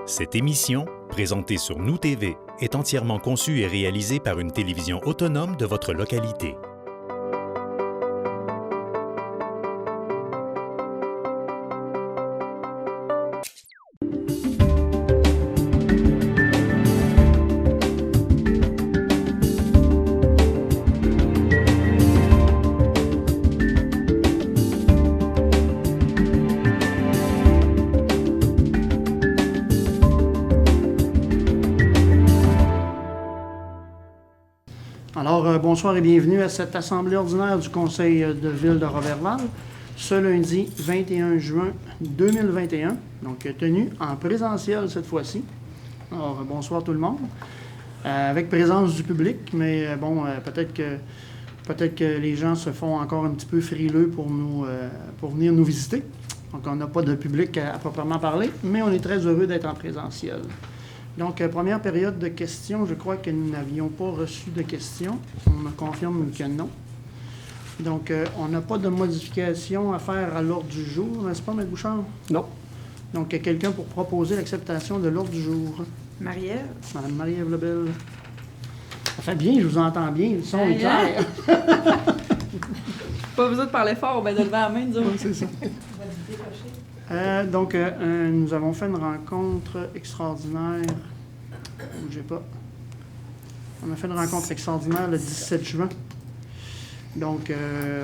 Cette émission, présentée sur Nous TV, est entièrement conçue et réalisée par une télévision autonome de votre localité. Alors, bonsoir et bienvenue à cette assemblée ordinaire du Conseil de Ville de Roberval, ce lundi 21 juin 2021, donc tenu en présentiel cette fois-ci. Alors, bonsoir tout le monde, avec présence du public, mais peut-être que les gens se font encore un petit peu frileux pour venir nous visiter. Donc, on n'a pas de public à proprement parler, mais on est très heureux d'être en présentiel. Donc, première période de questions, je crois que nous n'avions pas reçu de questions. On me confirme que non. Donc, on n'a pas de modification à faire à l'ordre du jour, n'est-ce pas, M. Bouchard? Non. Donc, quelqu'un pour proposer l'acceptation de l'ordre du jour? Marie-Ève. Mme Marie-Ève Lebel. Ça fait bien, je vous entends bien, le son est clair. Pas besoin de parler fort, ben de lever la main, disons. Oui, c'est ça. Nous avons fait une rencontre extraordinaire. Bougez pas. On a fait une rencontre extraordinaire le 17 juin. Donc,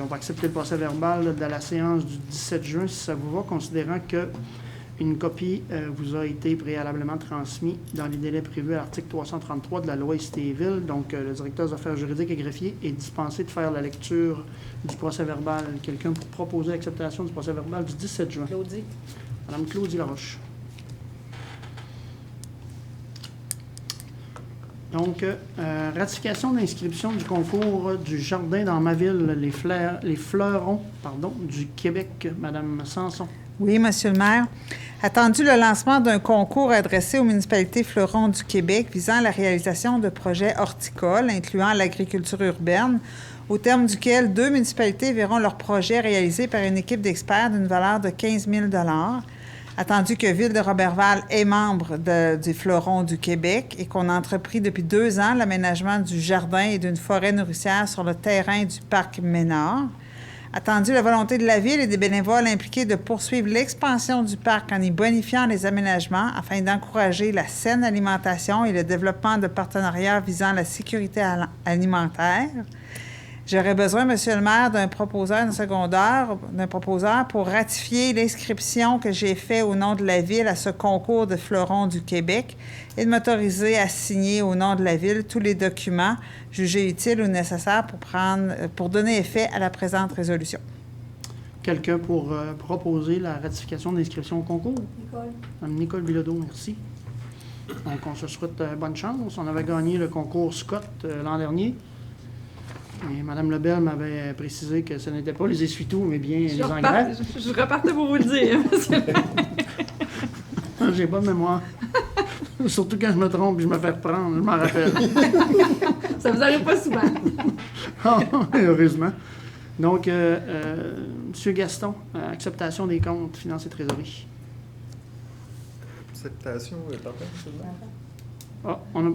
on va accepter le procès verbal de la séance du 17 juin, si ça vous va, considérant qu'une copie vous a été préalablement transmise dans les délais prévus à l'article 333 de la loi Estéville. Donc, le directeur des affaires juridiques et greffier est dispensé de faire la lecture du procès verbal. Quelqu'un pour proposer l'acceptation du procès verbal du 17 juin? Claudie. Madame Claudie Laroche. Donc, ratification d'inscription du concours du jardin dans ma ville, les fleurons du Québec. Madame Sanson. Oui, Monsieur le maire. Attendu le lancement d'un concours adressé aux municipalités fleurons du Québec visant la réalisation de projets horticoles incluant l'agriculture urbaine, au terme duquel 2 municipalités verront leur projet réalisé par une équipe d'experts d'une valeur de 15 000 $. Attendu que Ville de Roberval est membre du Fleuron du Québec et qu'on a entrepris depuis 2 ans l'aménagement du jardin et d'une forêt nourricière sur le terrain du parc Ménard. Attendu la volonté de la Ville et des bénévoles impliqués de poursuivre l'expansion du parc en y bonifiant les aménagements afin d'encourager la saine alimentation et le développement de partenariats visant la sécurité alimentaire. J'aurais besoin, Monsieur le maire, d'un proposeur pour ratifier l'inscription que j'ai faite au nom de la Ville à ce concours de fleurons du Québec et de m'autoriser à signer au nom de la Ville tous les documents jugés utiles ou nécessaires pour donner effet à la présente résolution. Quelqu'un pour proposer la ratification d'inscription au concours? Nicole. Mme Nicole Bilodeau, merci. Donc, on se souhaite bonne chance. On avait gagné le concours Scott l'an dernier. Et Mme Lebel m'avait précisé que ce n'était pas les essuie-tout, mais bien les engrais. Je repartais pour vous le dire, monsieur le maire. J'ai pas de mémoire. Surtout quand je me trompe et je me fais reprendre, je m'en rappelle. Ça vous arrive pas souvent. Heureusement. Donc, M. Gaston, acceptation des comptes, finances et trésorerie. Acceptation, pardon, On a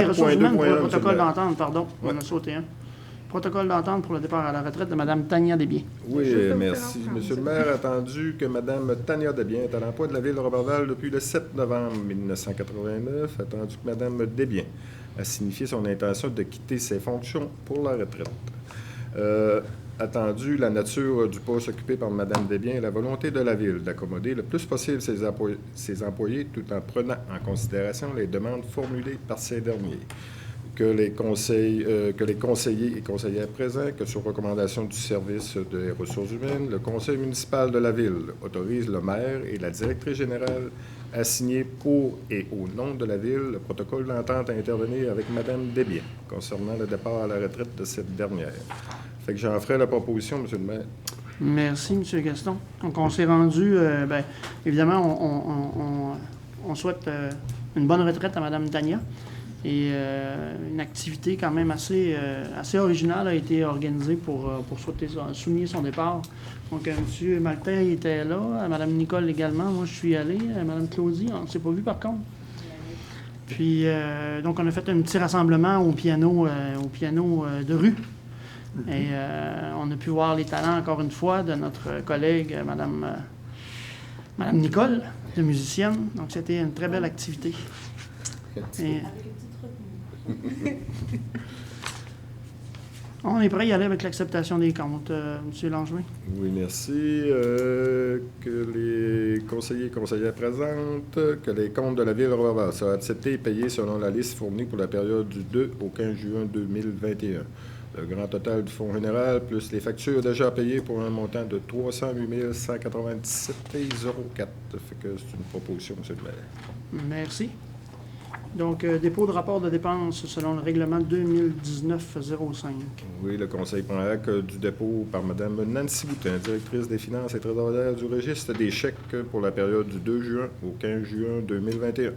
ressources humaines pour le protocole d'entente, pardon. Ouais. On a sauté un. Protocole d'entente pour le départ à la retraite de Mme Tania Desbiens. Oui, merci. Monsieur le maire, attendu que Mme Tania Desbiens est à l'emploi de la Ville de Roberval depuis le 7 novembre 1989, attendu que Mme Desbiens a signifié son intention de quitter ses fonctions pour la retraite. Attendu la nature du poste occupé par Mme Desbiens et la volonté de la Ville d'accommoder le plus possible ses employés tout en prenant en considération les demandes formulées par ces derniers. Que les conseillers et conseillères présents, que sur recommandation du service des ressources humaines, le conseil municipal de la Ville autorise le maire et la directrice générale à signer pour et au nom de la Ville le protocole d'entente à intervenir avec Mme Desbiens concernant le départ à la retraite de cette dernière. Fait que j'en ferai la proposition, M. le maire. Merci, M. Gaston. Donc, on s'est rendu, évidemment, on souhaite une bonne retraite à Mme Tania. Et une activité quand même assez originale a été organisée pour souligner son départ. Donc, M. Maltais était là, Mme Nicole également. Moi, je suis allé. Mme Claudie, on ne s'est pas vu par contre. Puis, donc, on a fait un petit rassemblement au piano de rue. Et on a pu voir les talents, encore une fois, de notre collègue, Mme Nicole, de musicienne. Donc, c'était une très belle activité. Et, on est prêt à y aller avec l'acceptation des comptes, M. Langevin. Oui, merci. Que les conseillers et conseillères présentent que les comptes de la Ville de Roberval soient acceptés et payés selon la liste fournie pour la période du 2 au 15 juin 2021. Le grand total du fonds général, plus les factures déjà payées pour un montant de 308 197,04 $. Ça fait que c'est une proposition, M. le maire. Merci. Donc, dépôt de rapport de dépenses selon le règlement 2019-05. Oui, le conseil prend acte du dépôt par Mme Nancy Boutin, directrice des finances et trésorière du registre des chèques pour la période du 2 juin au 15 juin 2021.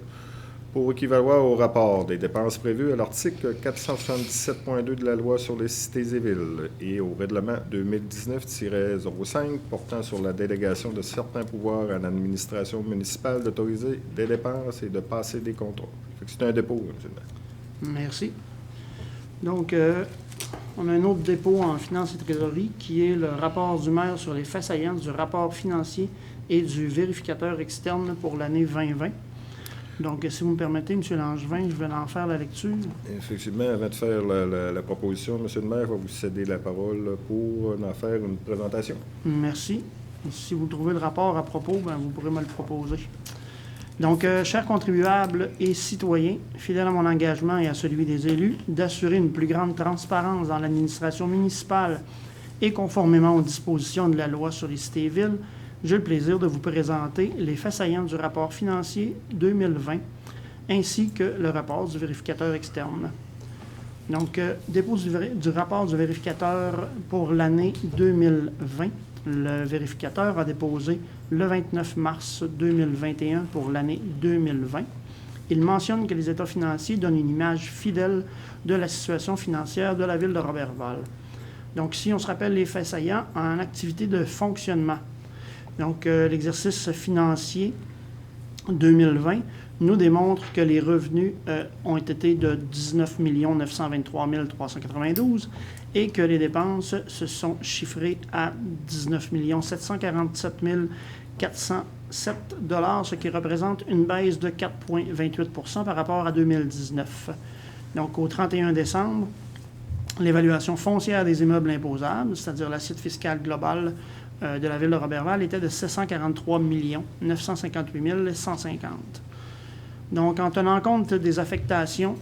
Pour équivaloir au rapport des dépenses prévues à l'article 477.2 de la loi sur les cités et villes et au règlement 2019-05 portant sur la délégation de certains pouvoirs à l'administration municipale d'autoriser des dépenses et de passer des contrats. C'est un dépôt, M. le maire. Merci. Donc, on a un autre dépôt en finances et trésorerie qui est le rapport du maire sur les faits saillants du rapport financier et du vérificateur externe pour l'année 2020. Donc, si vous me permettez, M. Langevin, je vais en faire la lecture. Effectivement, avant de faire la proposition, M. le maire va vous céder la parole pour en faire une présentation. Merci. Si vous trouvez le rapport à propos, bien, vous pourrez me le proposer. Donc, chers contribuables et citoyens, fidèles à mon engagement et à celui des élus, d'assurer une plus grande transparence dans l'administration municipale et conformément aux dispositions de la loi sur les cités et villes, j'ai le plaisir de vous présenter les faits saillants du rapport financier 2020 ainsi que le rapport du vérificateur externe. Donc, dépôt du rapport du vérificateur pour l'année 2020. Le vérificateur a déposé le 29 mars 2021 pour l'année 2020. Il mentionne que les états financiers donnent une image fidèle de la situation financière de la ville de Roberval. Donc, si on se rappelle les faits saillants en activité de fonctionnement. Donc, l'exercice financier 2020 nous démontre que les revenus ont été de 19 923 392 et que les dépenses se sont chiffrées à 19 747 407 $, ce qui représente une baisse de 4,28 % par rapport à 2019. Donc, au 31 décembre, l'évaluation foncière des immeubles imposables, c'est-à-dire l'assiette fiscale globale de la ville de Roberval, était de 743 958 150. Donc, en tenant compte des affectations,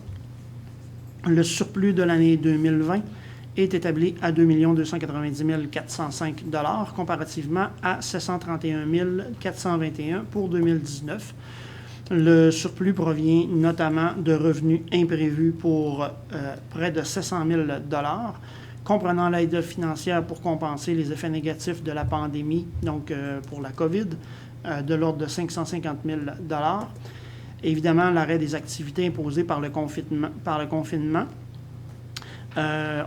le surplus de l'année 2020 est établi à 2 290 405 $ comparativement à 731 421 pour 2019. Le surplus provient notamment de revenus imprévus pour près de 700 000 $, comprenant l'aide financière pour compenser les effets négatifs de la pandémie, donc pour la COVID, de l'ordre de 550 000 $. Évidemment, l'arrêt des activités imposées par le confinement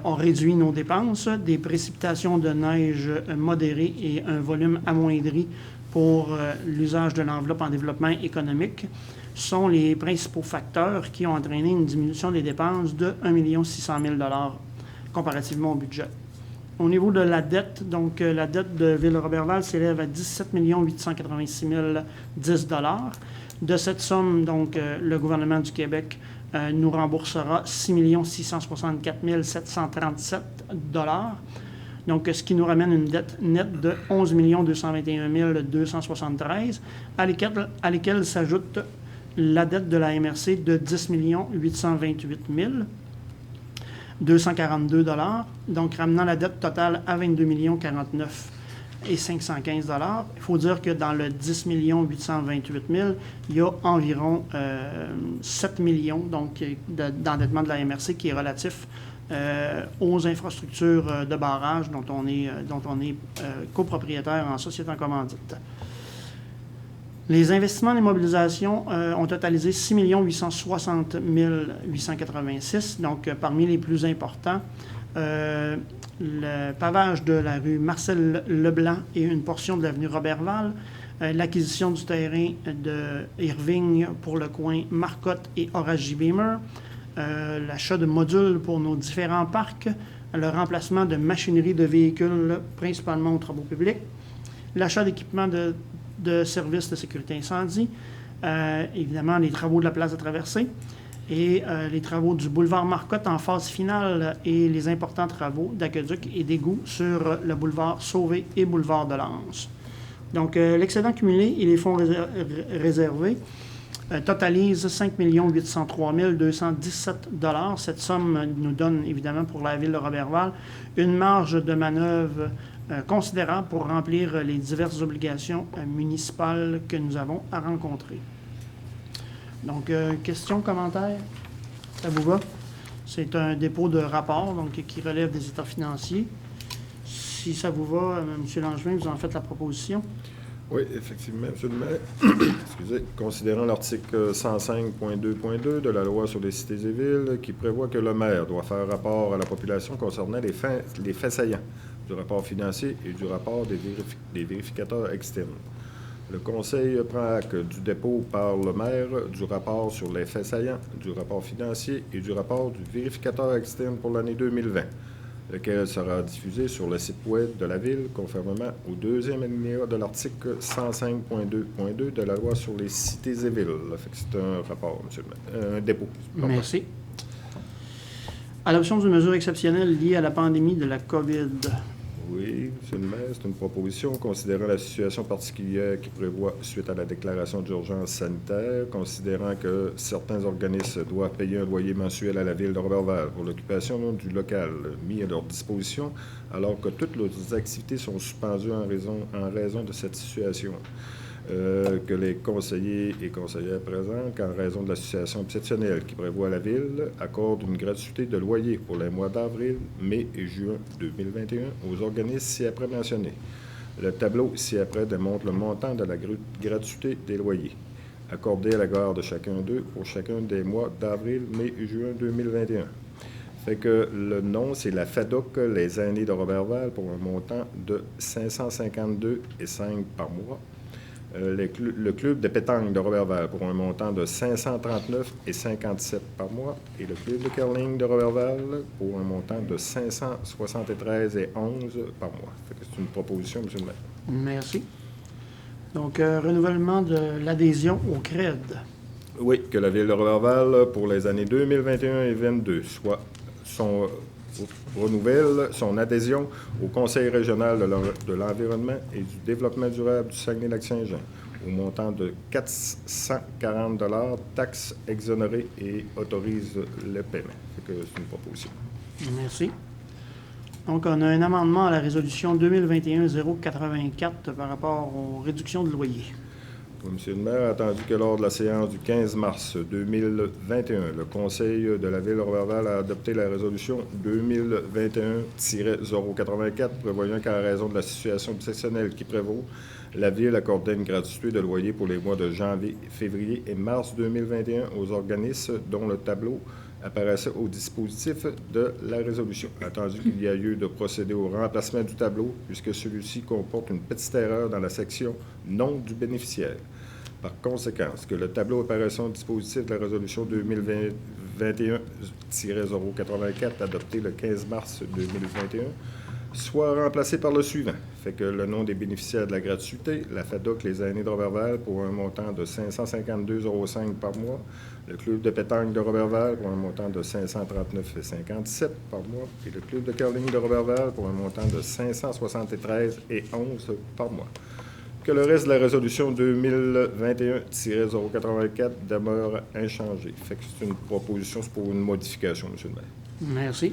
ont réduit nos dépenses. Des précipitations de neige modérées et un volume amoindri pour l'usage de l'enveloppe en développement économique sont les principaux facteurs qui ont entraîné une diminution des dépenses de 1 600 000 $ comparativement au budget. Au niveau de la dette, donc la dette de Ville-Roberval s'élève à 17 886 010 $. De cette somme, donc, le gouvernement du Québec nous remboursera 6 664 737 $. Donc, ce qui nous ramène une dette nette de 11 221 273 $, à lesquelles s'ajoute la dette de la MRC de 10 828 242 $, donc ramenant la dette totale à 22 49 515 $. Il faut dire que dans le 10 828 000, il y a environ 7 millions donc, d'endettement de la MRC qui est relatif aux infrastructures de barrage dont on est copropriétaire en société en commandite. Les investissements d'immobilisation ont totalisé 6 860 886, donc parmi les plus importants. Le pavage de la rue Marcel Leblanc et une portion de l'avenue Roberval, l'acquisition du terrain de Irving pour le coin Marcotte et Horace Beamer, l'achat de modules pour nos différents parcs, le remplacement de machinerie de véhicules, principalement aux travaux publics, l'achat d'équipements de services de sécurité incendie, évidemment les travaux de la place de traversée et les travaux du boulevard Marcotte en phase finale et les importants travaux d'aqueduc et d'égouts sur le boulevard Sauvé et boulevard de Lens. Donc, l'excédent cumulé et les fonds réservés totalisent 5 803 217 $. Cette somme nous donne, évidemment, pour la ville de Roberval, une marge de manœuvre considérable pour remplir les diverses obligations municipales que nous avons à rencontrer. Donc, questions, commentaires? Ça vous va? C'est un dépôt de rapport donc, qui relève des états financiers. Si ça vous va, M. Langevin, vous en faites la proposition. Oui, effectivement, M. le maire. Excusez. Considérant l'article 105.2.2 de la loi sur les cités et villes qui prévoit que le maire doit faire rapport à la population concernant les faits saillants du rapport financier et du rapport des vérificateurs externes. Le Conseil prend acte du dépôt par le maire du rapport sur les faits saillants, du rapport financier et du rapport du vérificateur externe pour l'année 2020, lequel sera diffusé sur le site web de la Ville, conformément au deuxième alinéa de l'article 105.2.2 de la loi sur les cités et villes. C'est un rapport, M. le maire. Un dépôt. Merci. Adoption d'une mesure exceptionnelle liée à la pandémie de la COVID. Oui, M. le maire, c'est une proposition considérant la situation particulière qui prévoit, suite à la déclaration d'urgence sanitaire, considérant que certains organismes doivent payer un loyer mensuel à la Ville de Roberval pour l'occupation du local mis à leur disposition, alors que toutes leurs activités sont suspendues en raison de cette situation. Que les conseillers et conseillères présents, qu'en raison de la situation exceptionnelle qui prévoit la Ville, accorde une gratuité de loyer pour les mois d'avril, mai et juin 2021 aux organismes ci-après mentionnés. Le tableau ci-après démontre le montant de la gratuité des loyers accordés à la gare de chacun d'eux pour chacun des mois d'avril, mai et juin 2021. Fait que le nom, c'est la FADOC Les Aînés de Roberval pour un montant de 552,5 par mois. Le club de pétanque de Roberval pour un montant de 539,57 par mois et le club de curling de Roberval pour un montant de 573,11 par mois. C'est une proposition, M. le maire. Merci. Donc, renouvellement de l'adhésion au CRED. Oui, que la Ville de Roberval, pour les années 2021 et 2022, renouvelle son adhésion au Conseil régional de l'environnement et du développement durable du Saguenay-Lac-Saint-Jean au montant de 440 $, taxes exonérées et autorise le paiement. C'est une proposition. Merci. Donc, on a un amendement à la résolution 2021-084 par rapport aux réductions de loyer. Oui, M. le maire, attendu que lors de la séance du 15 mars 2021, le Conseil de la Ville de Roberval a adopté la résolution 2021-084 prévoyant qu'en raison de la situation exceptionnelle qui prévaut, la Ville accordait une gratuité de loyer pour les mois de janvier, février et mars 2021 aux organismes dont le tableau apparaissait au dispositif de la résolution. Attendu qu'il y a lieu de procéder au remplacement du tableau, puisque celui-ci comporte une petite erreur dans la section « Nom du bénéficiaire ». Par conséquent, que le tableau apparaissant au dispositif de la résolution 2021-084 adoptée le 15 mars 2021 soit remplacé par le suivant. Fait que le nom des bénéficiaires de la gratuité, la FADOC Les Aînés de Roberval pour un montant de 552,05 par mois, le club de pétanque de Roberval pour un montant de 539,57 par mois et le club de curling de Roberval pour un montant de 573,11 par mois. Que le reste de la résolution 2021-084 demeure inchangé. Fait que c'est une proposition, c'est pour une modification, M. le maire. Merci.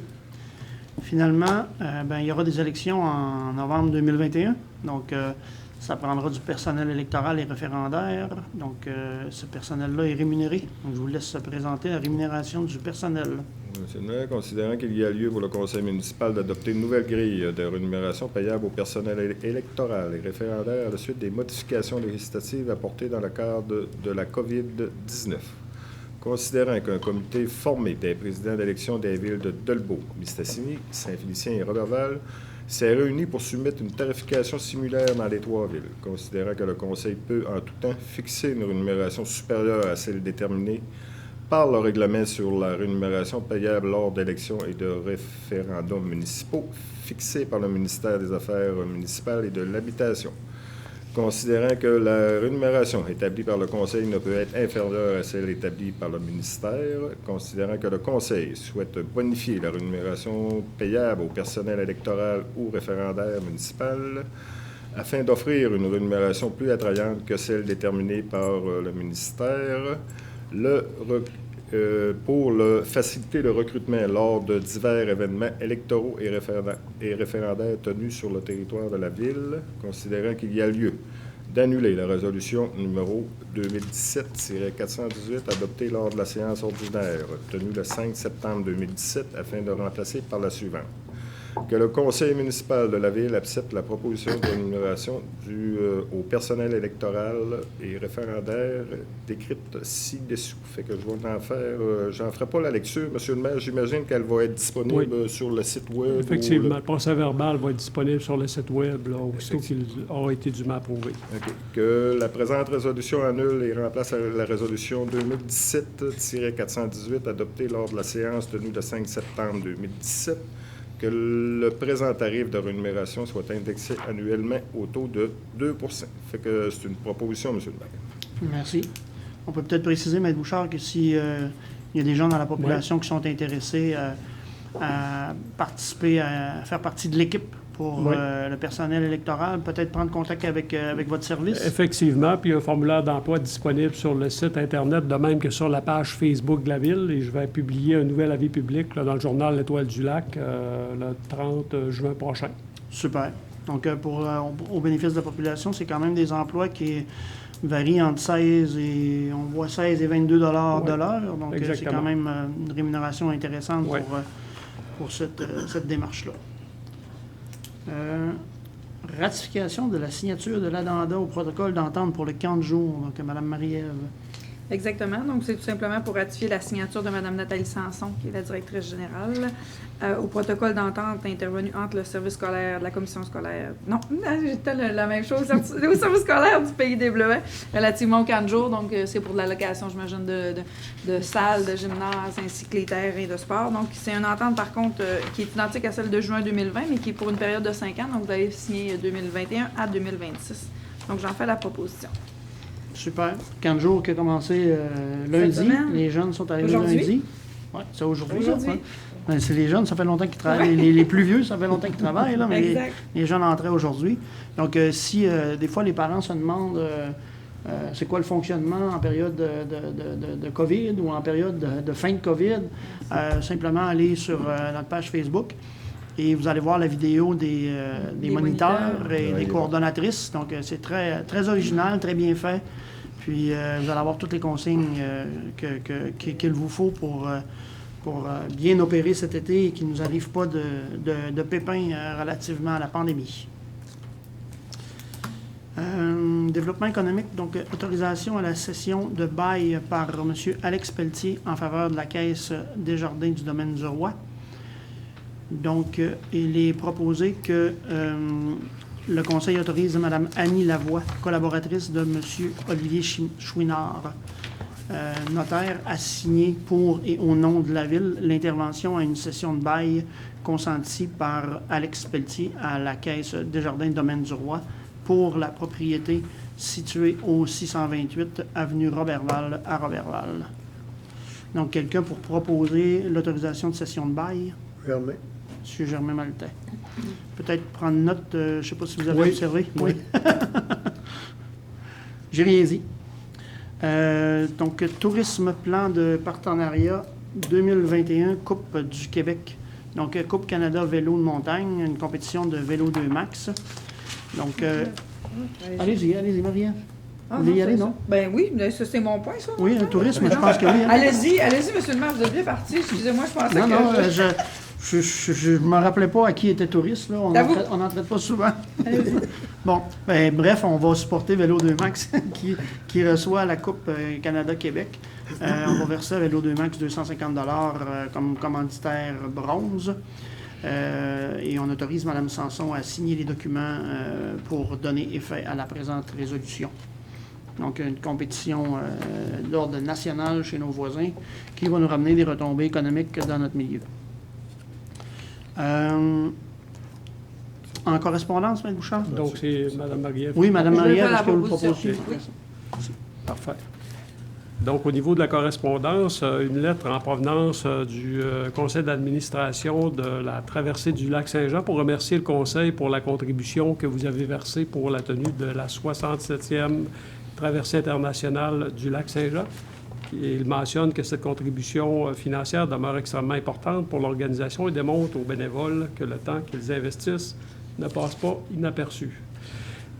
Finalement, il y aura des élections en novembre 2021. Donc, Ça prendra du personnel électoral et référendaire. Donc, ce personnel-là est rémunéré. Donc, je vous laisse présenter la rémunération du personnel. Monsieur le maire, considérant qu'il y a lieu pour le conseil municipal d'adopter une nouvelle grille de rémunération payable au personnel électoral et référendaire à la suite des modifications législatives apportées dans le cadre de la COVID-19. Considérant qu'un comité formé des présidents d'élection des villes de Dolbeau, Mistassini, Saint-Félicien et Roberval s'est réuni pour soumettre une tarification similaire dans les 3 villes, considérant que le conseil peut en tout temps fixer une rémunération supérieure à celle déterminée par le règlement sur la rémunération payable lors d'élections et de référendums municipaux fixé par le ministère des Affaires municipales et de l'Habitation. Considérant que la rémunération établie par le Conseil ne peut être inférieure à celle établie par le ministère, considérant que le Conseil souhaite bonifier la rémunération payable au personnel électoral ou référendaire municipal, afin d'offrir une rémunération plus attrayante que celle déterminée par le ministère, pour faciliter le recrutement lors de divers événements électoraux et référendaires tenus sur le territoire de la Ville, considérant qu'il y a lieu d'annuler la résolution numéro 2017-418 adoptée lors de la séance ordinaire tenue le 5 septembre 2017 afin de remplacer par la suivante. Que le conseil municipal de la Ville accepte la proposition de rémunération au personnel électoral et référendaire décrite ci-dessous. Fait que je vais en faire... j'en ferai pas la lecture, Monsieur le maire. J'imagine qu'elle va être disponible sur le site Web. Effectivement, le procès-verbal va être disponible sur le site Web, là, aussitôt qu'il aura été dûment approuvé. OK. Que la présente résolution annule et remplace la résolution 2017-418 adoptée lors de la séance tenue le 5 septembre 2017, que le présent tarif de rémunération soit indexé annuellement au taux de 2 %. Fait que c'est une proposition, M. le maire. Merci. On peut peut-être préciser, M. Bouchard, que s'il y a des gens dans la population qui sont intéressés à participer, à faire partie de l'équipe pour le personnel électoral, peut-être prendre contact avec votre service? Effectivement, puis il y a un formulaire d'emploi disponible sur le site Internet, de même que sur la page Facebook de la Ville. Et je vais publier un nouvel avis public là, dans le journal L'Étoile du Lac le 30 juin prochain. Super. Donc, au bénéfice de la population, c'est quand même des emplois qui varient entre 16 et 22 $ de l'heure. Donc, c'est quand même une rémunération intéressante pour cette démarche-là. Ratification de la signature de l'addenda au protocole d'entente pour le camp de jour. Donc, Mme Marie-Ève. Exactement. Donc, c'est tout simplement pour ratifier la signature de Mme Nathalie Sanson, qui est la directrice générale, au protocole d'entente intervenu entre le service scolaire, la commission scolaire. Non, j'étais la même chose. Au service scolaire du Pays des Bleuets, relativement au camp de jour. Donc, c'est pour de l'allocation, j'imagine, de salles, de gymnase, ainsi que les terrains de sport. Donc, c'est une entente, par contre, qui est identique à celle de juin 2020, mais qui est pour une période de 5 ans. Donc, vous allez signer 2021 à 2026. Donc, j'en fais la proposition. Super. Camp de jour qui a commencé lundi. Les jeunes sont arrivés lundi. Oui, c'est aujourd'hui. Ouais. C'est les jeunes, ça fait longtemps qu'ils travaillent. Les plus vieux, ça fait longtemps qu'ils travaillent, là, mais les jeunes entraient aujourd'hui. Donc, si des fois les parents se demandent c'est quoi le fonctionnement en période de COVID ou en période de fin de COVID, simplement aller sur notre page Facebook et vous allez voir la vidéo des moniteurs et des coordonnatrices. Donc, c'est très, très original, très bien fait. Puis, vous allez avoir toutes les consignes qu'il vous faut pour bien opérer cet été et qu'il ne nous arrive pas de pépins relativement à la pandémie. Développement économique, donc autorisation à la cession de bail par M. Alex Pelletier en faveur de la Caisse Desjardins du domaine du Roi. Donc, il est proposé que le Conseil autorise Mme Annie Lavoie, collaboratrice de M. Olivier Chouinard, notaire, à signer pour et au nom de la Ville l'intervention à une cession de bail consentie par Alex Pelletier à la Caisse Desjardins Domaine du Roi pour la propriété située au 628 avenue Roberval à Roberval. Donc, quelqu'un pour proposer l'autorisation de cession de bail? Germain. M. Germain Maltais. Peut-être prendre note, je ne sais pas si vous avez observé. Oui. J'ai rien dit. Donc, tourisme, plan de partenariat 2021, Coupe du Québec. Donc, Coupe Canada Vélo de montagne, une compétition de vélo 2 max. Donc, Allez-y, Marie-Anne. Ah, Vous voulez y aller, c'est non? ça. Ben oui, mais ça, c'est mon point, ça. Oui, le tourisme, je pense que oui. Hein? Allez-y, monsieur le maire, vous êtes bien parti. Excusez-moi, je pensais Non, que... non, je ne me rappelais pas à qui était touriste. Là. On n'en traite pas souvent. Bon, ben, bref, on va supporter Vélo 2 Max qui reçoit la Coupe Canada-Québec. On va verser à Vélo 2 Max 250 $ comme commanditaire bronze. Et on autorise Mme Sanson à signer les documents pour donner effet à la présente résolution. Donc, une compétition d'ordre national chez nos voisins qui va nous ramener des retombées économiques dans notre milieu. En correspondance, M. Bouchard? Donc, c'est Mme Marie-Ève. Oui, Mme Je vais Marie-Ève, faire la est-ce que vous le proposition. proposez? Oui. Parfait. Donc, au niveau de la correspondance, une lettre en provenance du conseil d'administration de la traversée du lac Saint-Jean pour remercier le conseil pour la contribution que vous avez versée pour la tenue de la 67e traversée internationale du lac Saint-Jean. Et il mentionne que cette contribution financière demeure extrêmement importante pour l'organisation et démontre aux bénévoles que le temps qu'ils investissent ne passe pas inaperçu.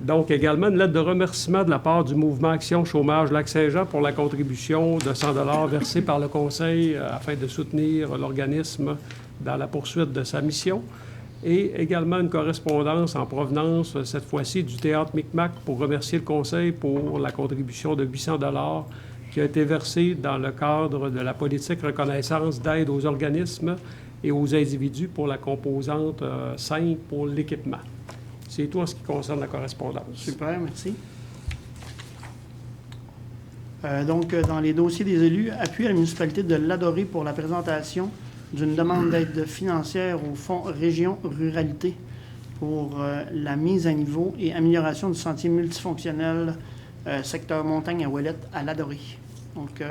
Donc, également, une lettre de remerciement de la part du mouvement Action Chômage Lac-Saint-Jean pour la contribution de 100 $ versée par le Conseil afin de soutenir l'organisme dans la poursuite de sa mission. Et également une correspondance en provenance, cette fois-ci, du Théâtre Micmac pour remercier le Conseil pour la contribution de 800 $ qui a été versée dans le cadre de la politique reconnaissance d'aide aux organismes et aux individus pour la composante 5 pour l'équipement. C'est tout en ce qui concerne la correspondance. Super, merci. Donc, dans les dossiers des élus, appui à la municipalité de l'Adoré pour la présentation d'une demande d'aide financière au Fonds Région Ruralité pour la mise à niveau et amélioration du sentier multifonctionnel secteur montagne à Ouellette à l'Adoré. Donc,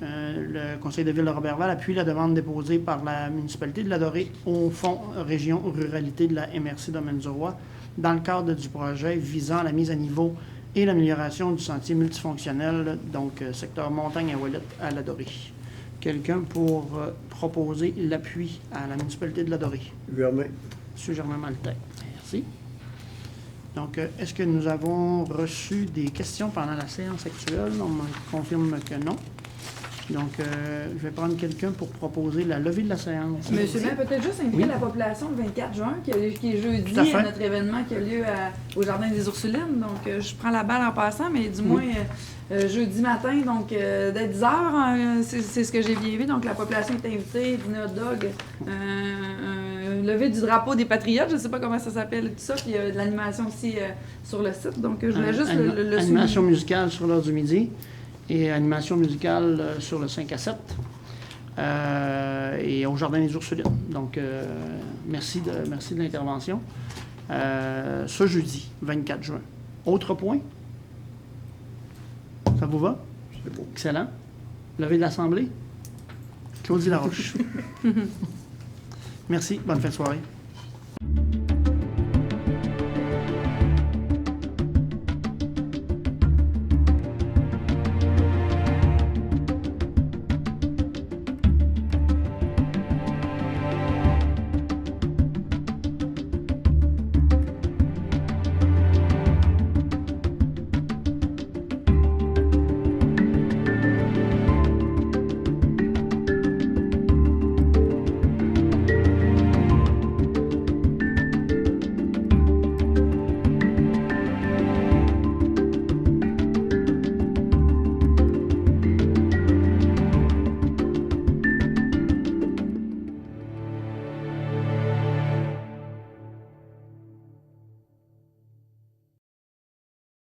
le conseil de ville de Roberval appuie la demande déposée par la municipalité de l'Adoré au Fonds Région Ruralité de la MRC Domaine-du-Roi dans le cadre du projet visant la mise à niveau et l'amélioration du sentier multifonctionnel, donc secteur montagne à Ouellette à l'Adoré. Quelqu'un pour proposer l'appui à la municipalité de l'Adoré? Germain. M. Germain Maltais. Merci. Donc, est-ce que nous avons reçu des questions pendant la séance actuelle? On me confirme que non. Donc, je vais prendre quelqu'un pour proposer la levée de la séance. Monsieur le maire, peut-être juste inviter la population le 24 juin, qui est jeudi, à notre événement qui a lieu au Jardin des Ursulines. Donc, je prends la balle en passant, mais du moins, jeudi matin, donc dès 10 h, c'est ce que j'ai bien vu. Donc, la population est invitée, dîner hot dog, lever du drapeau des Patriotes, je ne sais pas comment ça s'appelle, tout ça, puis il y a de l'animation aussi sur le site. Donc, je voulais juste le animation musicale sur l'heure du midi. Et animation musicale sur le 5 à 7 et au Jardin des Ursulines. Donc, merci de l'intervention. Ce jeudi, 24 juin. Autre point? Ça vous va? C'est beau. Excellent. Levée de l'Assemblée? Claudie Laroche. Merci. Bonne fin de soirée.